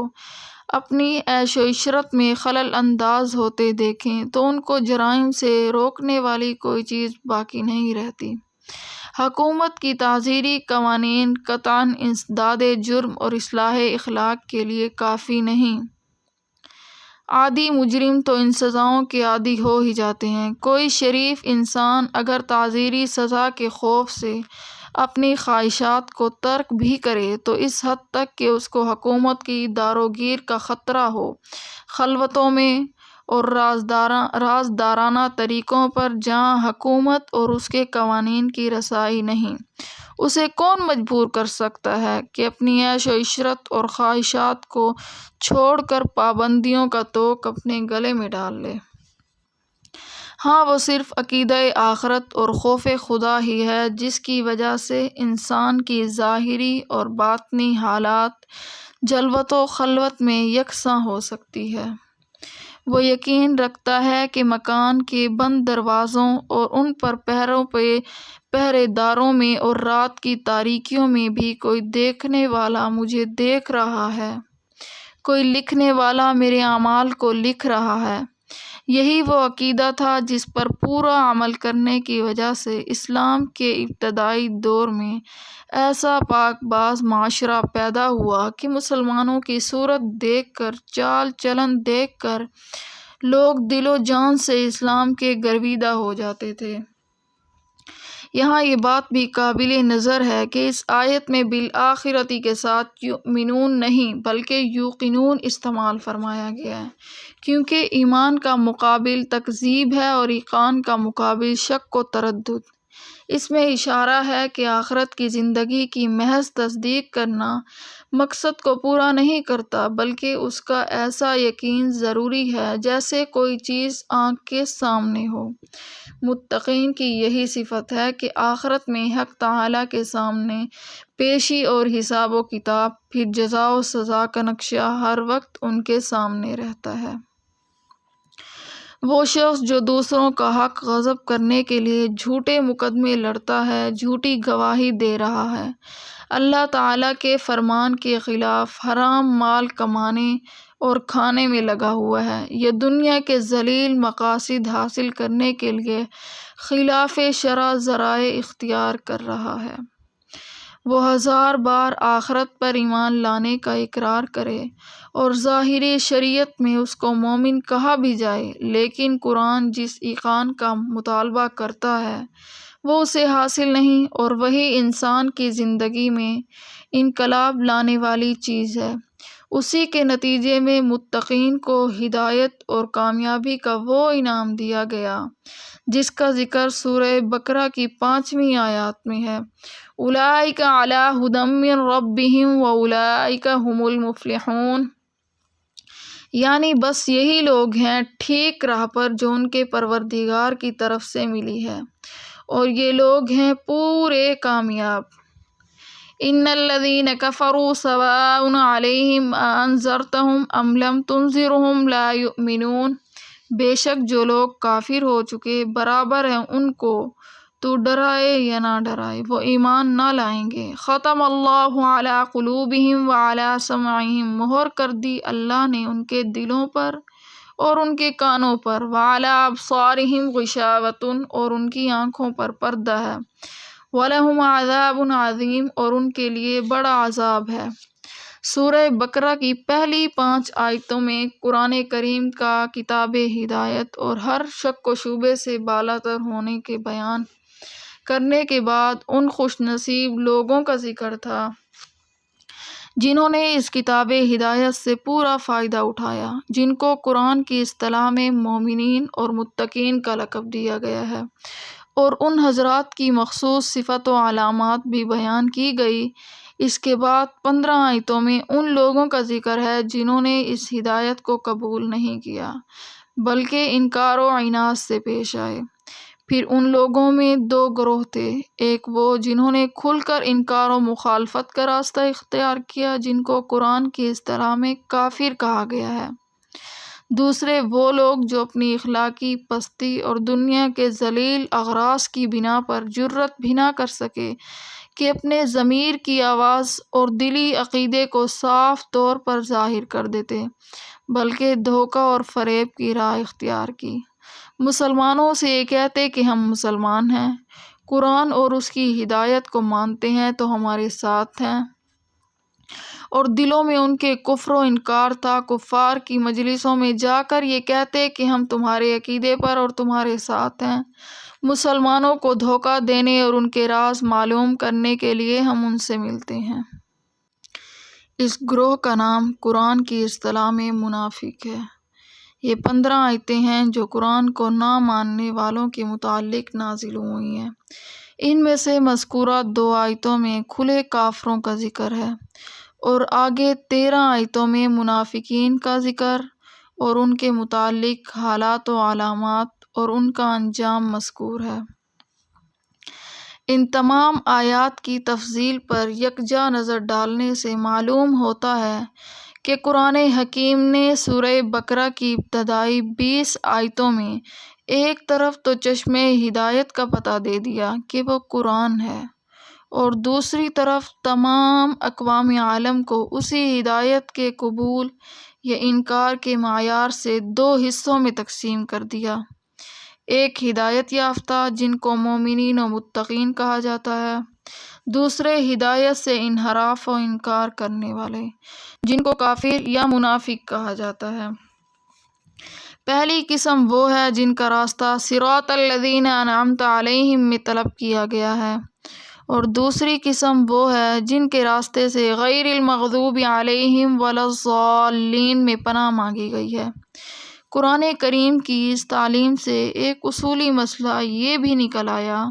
اپنی عیش و عشرت میں خلل انداز ہوتے دیکھیں تو ان کو جرائم سے روکنے والی کوئی چیز باقی نہیں رہتی۔ حکومت کی تعزیری قوانین قطعاً انسداد جرم اور اصلاح اخلاق کے لیے کافی نہیں۔ عادی مجرم تو ان سزاؤں کے عادی ہو ہی جاتے ہیں۔ کوئی شریف انسان اگر تعزیری سزا کے خوف سے اپنی خواہشات کو ترک بھی کرے تو اس حد تک کہ اس کو حکومت کی داروگیر کا خطرہ ہو، خلوتوں میں اور رازدارانہ طریقوں پر جہاں حکومت اور اس کے قوانین کی رسائی نہیں، اسے کون مجبور کر سکتا ہے کہ اپنی عیش و عشرت اور خواہشات کو چھوڑ کر پابندیوں کا طوق اپنے گلے میں ڈال لے؟ ہاں، وہ صرف عقیدہ آخرت اور خوف خدا ہی ہے جس کی وجہ سے انسان کی ظاہری اور باطنی حالات جلوت و خلوت میں یکساں ہو سکتی ہے۔ وہ یقین رکھتا ہے کہ مکان کے بند دروازوں اور ان پر پہرے داروں میں اور رات کی تاریکیوں میں بھی کوئی دیکھنے والا مجھے دیکھ رہا ہے، کوئی لکھنے والا میرے اعمال کو لکھ رہا ہے۔ یہی وہ عقیدہ تھا جس پر پورا عمل کرنے کی وجہ سے اسلام کے ابتدائی دور میں ایسا پاک باز معاشرہ پیدا ہوا کہ مسلمانوں کی صورت دیکھ کر، چال چلن دیکھ کر لوگ دل و جان سے اسلام کے گرویدہ ہو جاتے تھے۔ یہاں یہ بات بھی قابل نظر ہے کہ اس آیت میں بالآخرتی کے ساتھ یؤمنون نہیں بلکہ یوقنون استعمال فرمایا گیا ہے، کیونکہ ایمان کا مقابل تکذیب ہے اور یقین کا مقابل شک و تردد۔ اس میں اشارہ ہے کہ آخرت کی زندگی کی محض تصدیق کرنا مقصد کو پورا نہیں کرتا، بلکہ اس کا ایسا یقین ضروری ہے جیسے کوئی چیز آنکھ کے سامنے ہو۔ متقین کی یہی صفت ہے کہ آخرت میں حق تعالیٰ کے سامنے پیشی اور حساب و کتاب، پھر جزا و سزا کا نقشہ ہر وقت ان کے سامنے رہتا ہے۔ وہ شخص جو دوسروں کا حق غصب کرنے کے لیے جھوٹے مقدمے لڑتا ہے، جھوٹی گواہی دے رہا ہے، اللہ تعالیٰ کے فرمان کے خلاف حرام مال کمانے اور کھانے میں لگا ہوا ہے، یا دنیا کے ذلیل مقاصد حاصل کرنے کے لیے خلاف شرع ذرائع اختیار کر رہا ہے، وہ 1000 بار آخرت پر ایمان لانے کا اقرار کرے اور ظاہری شریعت میں اس کو مومن کہا بھی جائے، لیکن قرآن جس ایقان کا مطالبہ کرتا ہے وہ اسے حاصل نہیں، اور وہی انسان کی زندگی میں انقلاب لانے والی چیز ہے۔ اسی کے نتیجے میں متقین کو ہدایت اور کامیابی کا وہ انعام دیا گیا جس کا ذکر سورہ بقرہ کی 5ویں آیات میں ہے، اولئک علی ھدی من ربہم واولئک ھم المفلحون، یعنی بس یہی لوگ ہیں ٹھیک راہ پر جو ان کے پروردگار کی طرف سے ملی ہے، اور یہ لوگ ہیں پورے کامیاب۔ ان الذین کفروا سواء علیہم اانذرتہم ام لم تنذرہم لا یؤمنون، بے شک جو لوگ کافر ہو چکے برابر ہیں ان کو تو ڈرائے یا نہ ڈرائے، وہ ایمان نہ لائیں گے۔ ختم اللہ علی قلوبہم وعلی سمعہم، مہر کر دی اللہ نے ان کے دلوں پر اور ان کے کانوں پر، وعلی ابصارہم غشاوۃ، اور ان کی آنکھوں پر پردہ ہے، وَلَهُمْ عَذَابٌ عَظِيمٌ، اور ان کے لیے بڑا عذاب ہے۔ سورہ بقرہ کی پہلی 5 آیتوں میں قرآن کریم کا کتاب ہدایت اور ہر شک و شبے سے بالاتر ہونے کے بیان کرنے کے بعد ان خوش نصیب لوگوں کا ذکر تھا جنہوں نے اس کتاب ہدایت سے پورا فائدہ اٹھایا، جن کو قرآن کی اصطلاح میں مومنین اور متقین کا لقب دیا گیا ہے، اور ان حضرات کی مخصوص صفت و علامات بھی بیان کی گئی۔ اس کے بعد 15 آیتوں میں ان لوگوں کا ذکر ہے جنہوں نے اس ہدایت کو قبول نہیں کیا بلکہ انکار و عناد سے پیش آئے۔ پھر ان لوگوں میں 2 گروہ تھے، ایک وہ جنہوں نے کھل کر انکار و مخالفت کا راستہ اختیار کیا، جن کو قرآن کی اصطلاح میں کافر کہا گیا ہے، دوسرے وہ لوگ جو اپنی اخلاقی پستی اور دنیا کے ذلیل اغراض کی بنا پر جرأت بھی نہ کر سکے کہ اپنے ضمیر کی آواز اور دلی عقیدے کو صاف طور پر ظاہر کر دیتے، بلکہ دھوکہ اور فریب کی راہ اختیار کی۔ مسلمانوں سے یہ کہتے کہ ہم مسلمان ہیں، قرآن اور اس کی ہدایت کو مانتے ہیں تو ہمارے ساتھ ہیں، اور دلوں میں ان کے کفر و انکار تھا، کفار کی مجلسوں میں جا کر یہ کہتے کہ ہم تمہارے عقیدے پر اور تمہارے ساتھ ہیں، مسلمانوں کو دھوکہ دینے اور ان کے راز معلوم کرنے کے لیے ہم ان سے ملتے ہیں۔ اس گروہ کا نام قرآن کی اصطلاح میں منافق ہے۔ یہ 15 آیتیں ہیں جو قرآن کو نہ ماننے والوں کے متعلق نازل ہوئی ہیں۔ ان میں سے مذکورہ 2 آیتوں میں کھلے کافروں کا ذکر ہے، اور آگے 13 آیتوں میں منافقین کا ذکر اور ان کے متعلق حالات و علامات اور ان کا انجام مذکور ہے۔ ان تمام آیات کی تفصیل پر یکجا نظر ڈالنے سے معلوم ہوتا ہے کہ قرآن حکیم نے سورہ بقرہ کی ابتدائی 20 آیتوں میں ایک طرف تو چشم ہدایت کا پتہ دے دیا کہ وہ قرآن ہے، اور دوسری طرف تمام اقوام عالم کو اسی ہدایت کے قبول یا انکار کے معیار سے 2 حصوں میں تقسیم کر دیا، ایک ہدایت یافتہ جن کو مومنین و متقین کہا جاتا ہے، دوسرے ہدایت سے انحراف و انکار کرنے والے جن کو کافر یا منافق کہا جاتا ہے۔ پہلی قسم وہ ہے جن کا راستہ صراط الذین انعمت علیہم میں طلب کیا گیا ہے، اور دوسری قسم وہ ہے جن کے راستے سے غیر المغضوب علیہم ولا الضالین میں پناہ مانگی گئی ہے۔ قرآن کریم کی اس تعلیم سے ایک اصولی مسئلہ یہ بھی نکل آیا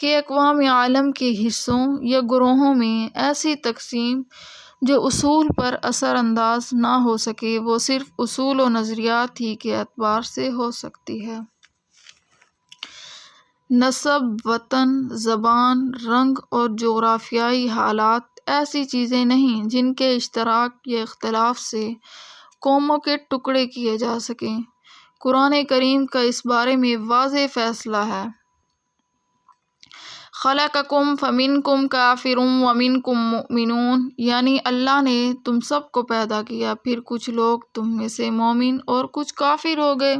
کہ اقوام عالم کے حصوں یا گروہوں میں ایسی تقسیم جو اصول پر اثر انداز نہ ہو سکے وہ صرف اصول و نظریات ہی کے اعتبار سے ہو سکتی ہے۔ نسب، وطن، زبان، رنگ اور جغرافیائی حالات ایسی چیزیں نہیں جن کے اشتراک یا اختلاف سے قوموں کے ٹکڑے کیے جا سکیں۔ قرآن کریم کا اس بارے میں واضح فیصلہ ہے۔ خَلَقَکُم فَمِنکُم کافر وَمِنکم مؤمنون، یعنی اللہ نے تم سب کو پیدا کیا، پھر کچھ لوگ تم میں سے مومن اور کچھ کافر ہو گئے۔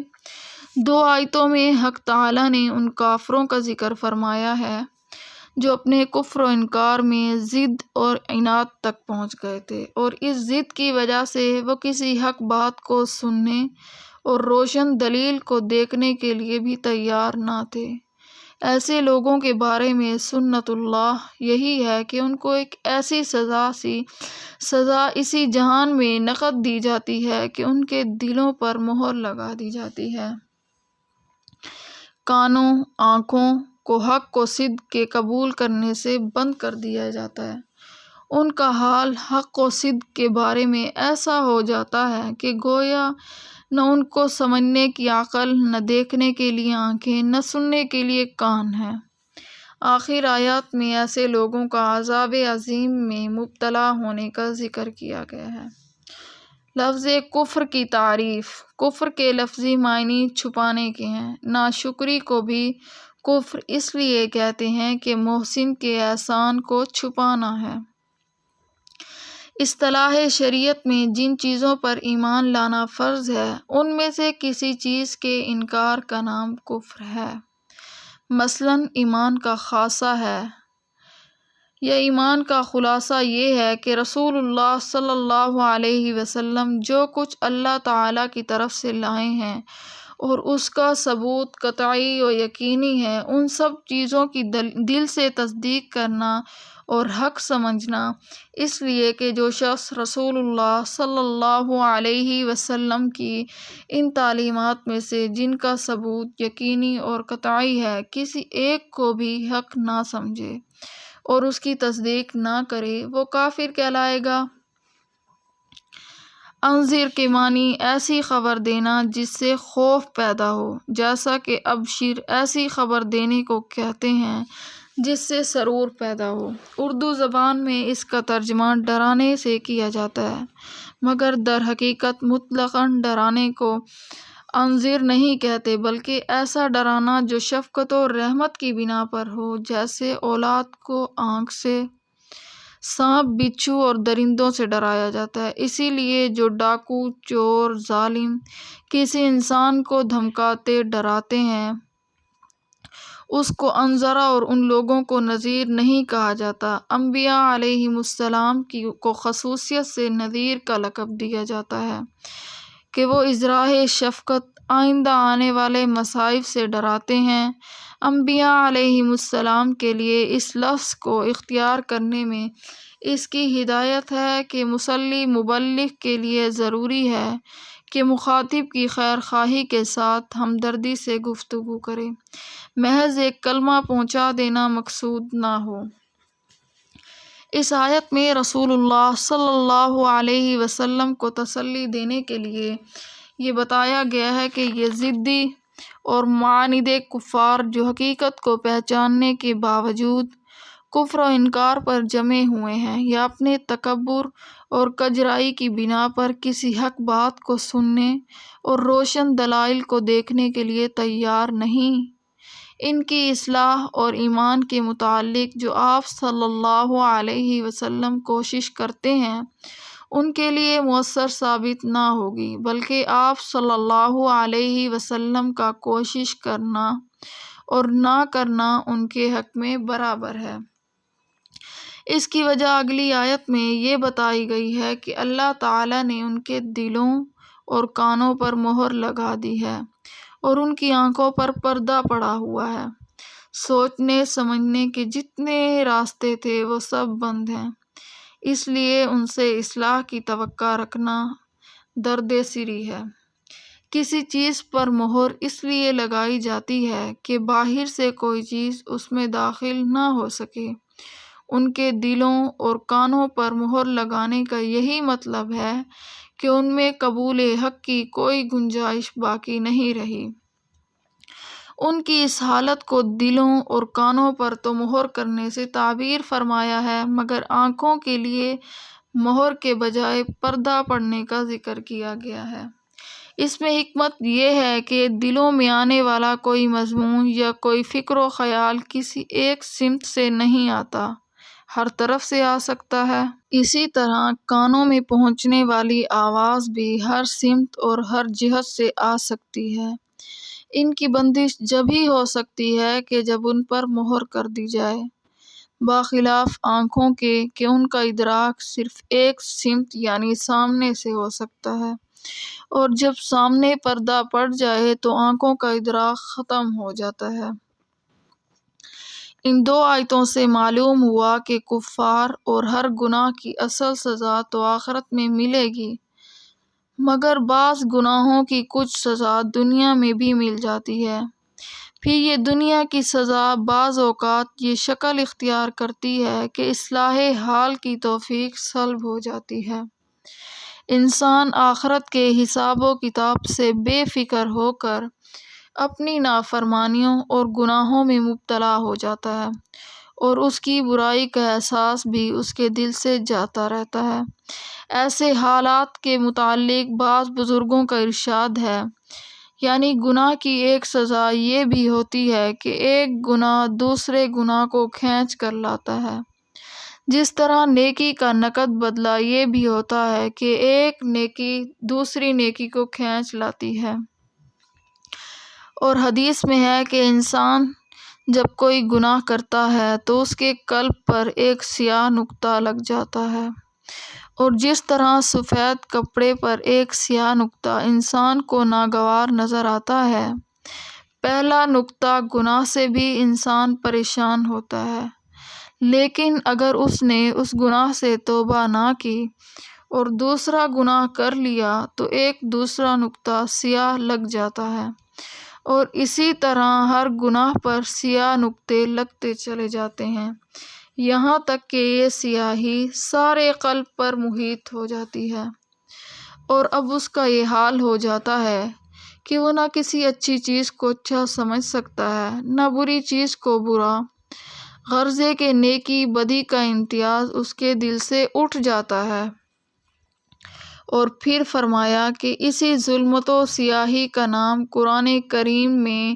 2 آیتوں میں حق تعالیٰ نے ان کافروں کا ذکر فرمایا ہے جو اپنے کفر و انکار میں ضد اور عناد تک پہنچ گئے تھے، اور اس ضد کی وجہ سے وہ کسی حق بات کو سننے اور روشن دلیل کو دیکھنے کے لیے بھی تیار نہ تھے۔ ایسے لوگوں کے بارے میں سنت اللہ یہی ہے کہ ان کو ایک ایسی سزا اسی جہان میں نقد دی جاتی ہے کہ ان کے دلوں پر مہر لگا دی جاتی ہے۔ کانوں، آنکھوں کو حق و صدق کے قبول کرنے سے بند کر دیا جاتا ہے۔ ان کا حال حق و صدق کے بارے میں ایسا ہو جاتا ہے کہ گویا نہ ان کو سمجھنے کی عقل، نہ دیکھنے کے لیے آنکھیں، نہ سننے کے لیے کان ہیں۔ آخر آیات میں ایسے لوگوں کا عذاب عظیم میں مبتلا ہونے کا ذکر کیا گیا ہے۔ لفظ کفر کی تعریف۔ کفر کے لفظی معنی چھپانے کے ہیں۔ ناشکری کو بھی کفر اس لیے کہتے ہیں کہ محسن کے احسان کو چھپانا ہے۔ اصطلاح شریعت میں جن چیزوں پر ایمان لانا فرض ہے ان میں سے کسی چیز کے انکار کا نام کفر ہے۔ مثلاً ایمان کا خاصہ ہے یا ایمان کا خلاصہ یہ ہے کہ رسول اللہ صلی اللہ علیہ وسلم جو کچھ اللہ تعالیٰ کی طرف سے لائے ہیں اور اس کا ثبوت قطعی و یقینی ہے، ان سب چیزوں کی دل سے تصدیق کرنا اور حق سمجھنا، اس لیے کہ جو شخص رسول اللہ صلی اللہ علیہ وسلم کی ان تعلیمات میں سے جن کا ثبوت یقینی اور قطعی ہے کسی ایک کو بھی حق نہ سمجھے اور اس کی تصدیق نہ کرے وہ کافر کہلائے گا۔ انذر کے معنی ایسی خبر دینا جس سے خوف پیدا ہو، جیسا کہ ابشر ایسی خبر دینے کو کہتے ہیں جس سے سرور پیدا ہو۔ اردو زبان میں اس کا ترجمہ ڈرانے سے کیا جاتا ہے، مگر در حقیقت مطلقاً ڈرانے کو انذر نہیں کہتے بلکہ ایسا ڈرانا جو شفقت و رحمت کی بنا پر ہو، جیسے اولاد کو آگ سے، سانپ، بچھو اور درندوں سے ڈرایا جاتا ہے۔ اسی لیے جو ڈاکو، چور، ظالم کسی انسان کو دھمکاتے ڈراتے ہیں اس کو انذرہ اور ان لوگوں کو نذیر نہیں کہا جاتا۔ انبیاء علیہم السلام کو خصوصیت سے نذیر کا لقب دیا جاتا ہے کہ وہ اظہار شفقت، آئندہ آنے والے مصائب سے ڈراتے ہیں۔ انبیاء علیہم السلام کے لیے اس لفظ کو اختیار کرنے میں اس کی ہدایت ہے کہ مصلی مبلغ کے لیے ضروری ہے کہ مخاطب کی خیر خواہی کے ساتھ ہمدردی سے گفتگو کرے، محض ایک کلمہ پہنچا دینا مقصود نہ ہو۔ اس آیت میں رسول اللہ صلی اللہ علیہ وسلم کو تسلی دینے کے لیے یہ بتایا گیا ہے کہ یہ ضدی اور معاند کفار جو حقیقت کو پہچاننے کے باوجود کفر و انکار پر جمے ہوئے ہیں یا اپنے تکبر اور کجرائی کی بنا پر کسی حق بات کو سننے اور روشن دلائل کو دیکھنے کے لیے تیار نہیں، ان کی اصلاح اور ایمان کے متعلق جو آپ صلی اللہ علیہ وسلم کوشش کرتے ہیں ان کے لیے مؤثر ثابت نہ ہوگی، بلکہ آپ صلی اللہ علیہ وسلم کا کوشش کرنا اور نہ کرنا ان کے حق میں برابر ہے۔ اس کی وجہ اگلی آیت میں یہ بتائی گئی ہے کہ اللہ تعالیٰ نے ان کے دلوں اور کانوں پر مہر لگا دی ہے اور ان کی آنکھوں پر پردہ پڑا ہوا ہے، سوچنے سمجھنے کے جتنے راستے تھے وہ سب بند ہیں، اس لیے ان سے اصلاح کی توقع رکھنا درد سری ہے۔ کسی چیز پر مہر اس لیے لگائی جاتی ہے کہ باہر سے کوئی چیز اس میں داخل نہ ہو سکے۔ ان کے دلوں اور کانوں پر مہر لگانے کا یہی مطلب ہے کہ ان میں قبول حق کی کوئی گنجائش باقی نہیں رہی۔ ان کی اس حالت کو دلوں اور کانوں پر تو مہر کرنے سے تعبیر فرمایا ہے، مگر آنکھوں کے لیے مہر کے بجائے پردہ پڑنے کا ذکر کیا گیا ہے۔ اس میں حکمت یہ ہے کہ دلوں میں آنے والا کوئی مضمون یا کوئی فکر و خیال کسی ایک سمت سے نہیں آتا، ہر طرف سے آ سکتا ہے۔ اسی طرح کانوں میں پہنچنے والی آواز بھی ہر سمت اور ہر جہت سے آ سکتی ہے۔ ان کی بندش جب ہی ہو سکتی ہے کہ جب ان پر مہر کر دی جائے، بخلاف آنکھوں کے کہ ان کا ادراک صرف ایک سمت یعنی سامنے سے ہو سکتا ہے، اور جب سامنے پردہ پڑ جائے تو آنکھوں کا ادراک ختم ہو جاتا ہے۔ ان دو آیتوں سے معلوم ہوا کہ کفار اور ہر گناہ کی اصل سزا تو آخرت میں ملے گی، مگر بعض گناہوں کی کچھ سزا دنیا میں بھی مل جاتی ہے۔ پھر یہ دنیا کی سزا بعض اوقات یہ شکل اختیار کرتی ہے کہ اصلاح حال کی توفیق سلب ہو جاتی ہے۔ انسان آخرت کے حساب و کتاب سے بے فکر ہو کر اپنی نافرمانیوں اور گناہوں میں مبتلا ہو جاتا ہے، اور اس کی برائی کا احساس بھی اس کے دل سے جاتا رہتا ہے۔ ایسے حالات کے متعلق بعض بزرگوں کا ارشاد ہے، یعنی گناہ کی ایک سزا یہ بھی ہوتی ہے کہ ایک گناہ دوسرے گناہ کو کھینچ کر لاتا ہے، جس طرح نیکی کا نقد بدلہ یہ بھی ہوتا ہے کہ ایک نیکی دوسری نیکی کو کھینچ لاتی ہے۔ اور حدیث میں ہے کہ انسان جب کوئی گناہ کرتا ہے تو اس کے قلب پر ایک سیاہ نقطہ لگ جاتا ہے، اور جس طرح سفید کپڑے پر ایک سیاہ نقطہ انسان کو ناگوار نظر آتا ہے، پہلا نقطہ گناہ سے بھی انسان پریشان ہوتا ہے، لیکن اگر اس نے اس گناہ سے توبہ نہ کی اور دوسرا گناہ کر لیا تو ایک دوسرا نقطہ سیاہ لگ جاتا ہے، اور اسی طرح ہر گناہ پر سیاہ نقطے لگتے چلے جاتے ہیں، یہاں تک کہ یہ سیاہی سارے قلب پر محیط ہو جاتی ہے، اور اب اس کا یہ حال ہو جاتا ہے کہ وہ نہ کسی اچھی چیز کو اچھا سمجھ سکتا ہے، نہ بری چیز کو برا، غرضے کہ نیکی بدی کا امتیاز اس کے دل سے اٹھ جاتا ہے۔ اور پھر فرمایا کہ اسی ظلمت و سیاہی کا نام قرآن کریم میں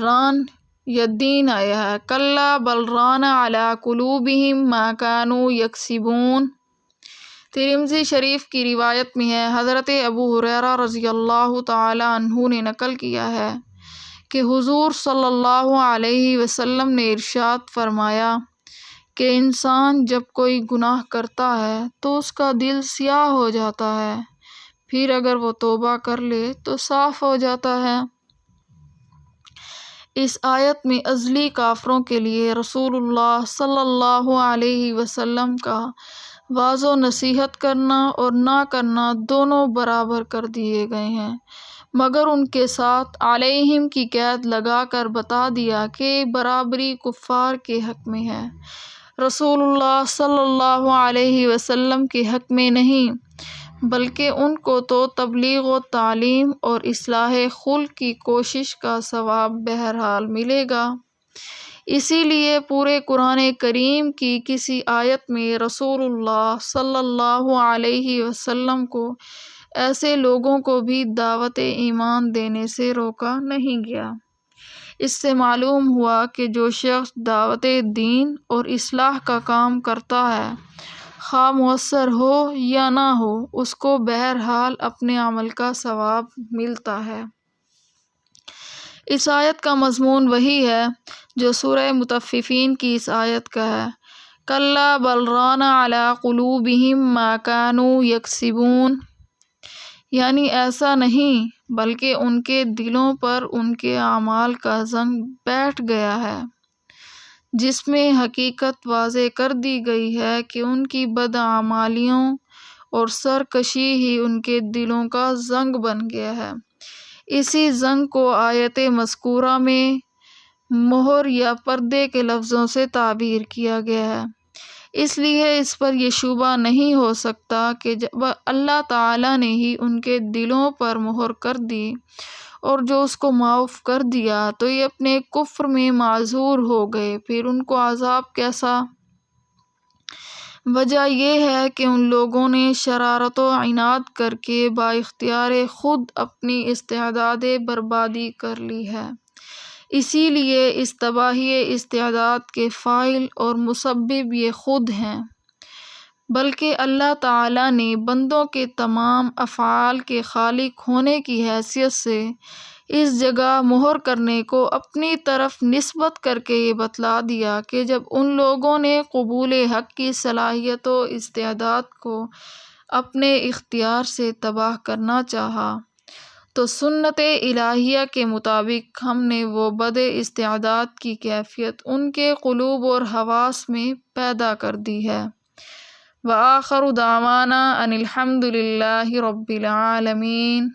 ران یدین آیا ہے، کلا بل ران علی قلوبہم ما کانوا یکسبون۔ ترمذی شریف کی روایت میں ہے، حضرت ابو ہریرہ رضی اللہ تعالی عنہ نے نقل کیا ہے کہ حضور صلی اللہ علیہ وسلم نے ارشاد فرمایا کہ انسان جب کوئی گناہ کرتا ہے تو اس کا دل سیاہ ہو جاتا ہے، پھر اگر وہ توبہ کر لے تو صاف ہو جاتا ہے۔ اس آیت میں ازلی کافروں کے لیے رسول اللہ صلی اللہ علیہ وسلم کا وعظ و نصیحت کرنا اور نہ کرنا دونوں برابر کر دیے گئے ہیں، مگر ان کے ساتھ علیہم کی قید لگا کر بتا دیا کہ برابری کفار کے حق میں ہے، رسول اللہ صلی اللہ علیہ وسلم کے حق میں نہیں، بلکہ ان کو تو تبلیغ و تعلیم اور اصلاح خلق کی کوشش کا ثواب بہرحال ملے گا۔ اسی لیے پورے قرآن کریم کی کسی آیت میں رسول اللہ صلی اللہ علیہ وسلم کو ایسے لوگوں کو بھی دعوت ایمان دینے سے روکا نہیں گیا۔ اس سے معلوم ہوا کہ جو شخص دعوت دین اور اصلاح کا کام کرتا ہے، خواہ مؤثر ہو یا نہ ہو، اس کو بہرحال اپنے عمل کا ثواب ملتا ہے۔ اس آیت کا مضمون وہی ہے جو سورہ مطففین کی اس آیت کا ہے، کلا بل ران علی قلوبہم ما کانوا یکسبون، یعنی ایسا نہیں بلکہ ان کے دلوں پر ان کے اعمال کا زنگ بیٹھ گیا ہے، جس میں حقیقت واضح کر دی گئی ہے کہ ان کی بدعمالیوں اور سرکشی ہی ان کے دلوں کا زنگ بن گیا ہے۔ اسی زنگ کو آیت مذکورہ میں مہر یا پردے کے لفظوں سے تعبیر کیا گیا ہے، اس لیے اس پر یہ شبہ نہیں ہو سکتا کہ جب اللہ تعالیٰ نے ہی ان کے دلوں پر مہر کر دی اور جو اس کو معاف کر دیا تو یہ اپنے کفر میں معذور ہو گئے، پھر ان کو عذاب کیسا؟ وجہ یہ ہے کہ ان لوگوں نے شرارت و عناد کر کے با اختیار خود اپنی استعداد بربادی کر لی ہے، اسی لیے اس تباہی استعداد کے فاعل اور مسبب یہ خود ہیں، بلکہ اللہ تعالیٰ نے بندوں کے تمام افعال کے خالق ہونے کی حیثیت سے اس جگہ مہر کرنے کو اپنی طرف نسبت کر کے یہ بتلا دیا کہ جب ان لوگوں نے قبول حق کی صلاحیت و استعداد کو اپنے اختیار سے تباہ کرنا چاہا تو سنت الہیہ کے مطابق ہم نے وہ بد استعداد کی کیفیت ان کے قلوب اور حواس میں پیدا کر دی ہے۔ وآخر دعوانا ان الحمد للہ رب العالمین۔